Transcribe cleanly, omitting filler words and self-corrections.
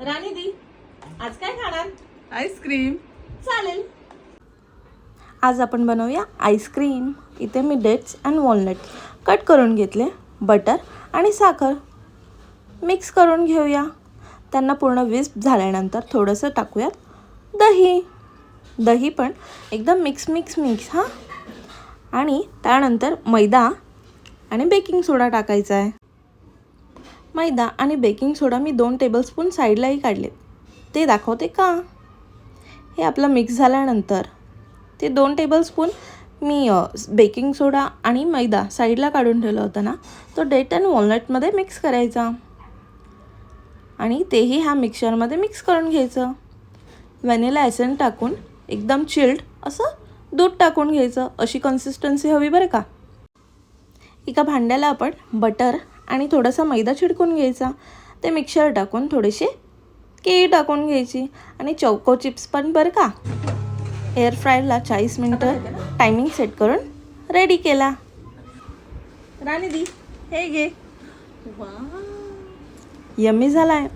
राणी दी, आज काय खाणार? आईस्क्रीम. चालेल. आज आपण बनवूया आईस्क्रीम. इथे मी डेट्स अँड वॉलनट कट करून घेतले. बटर आणि साखर मिक्स करून घेऊया. त्यांना पूर्ण विस्प झाल्यानंतर थोडंसं टाकूयात दही. दही पण एकदम मिक्स हां. आणि त्यानंतर मैदा आणि बेकिंग सोडा टाकायचा आहे. मैदा आणि बेकिंग सोडा मी 2 टेबलस्पून साईडलाही काढले. ते दाखवते का. हे आपलं मिक्स झाल्यानंतर ते 2 टेबलस्पून मी बेकिंग सोडा आणि मैदा साईडला काढून ठेवलं होतं ना, तो डेट अँड वॉलनटमध्ये मिक्स करायचा आणि तेही ह्या मिक्सरमध्ये मिक्स करून घ्यायचं. व्हॅनिला एसेन्स टाकून एकदम चिल्ड असं दूध टाकून घ्यायचं. अशी कन्सिस्टन्सी हवी बरं का. एका भांड्याला आपण बटर आणि थोडासा मैदा चिडकून घ्यायचा. ते मिक्सर टाकून थोडेसे केळी टाकून घ्यायची आणि चौको चिप्स पण बरं का. एअर फ्रायरला 40 मिनटं टायमिंग सेट करून रेडी केला. राणी दी, हे घे. यम्मी झाला आहे.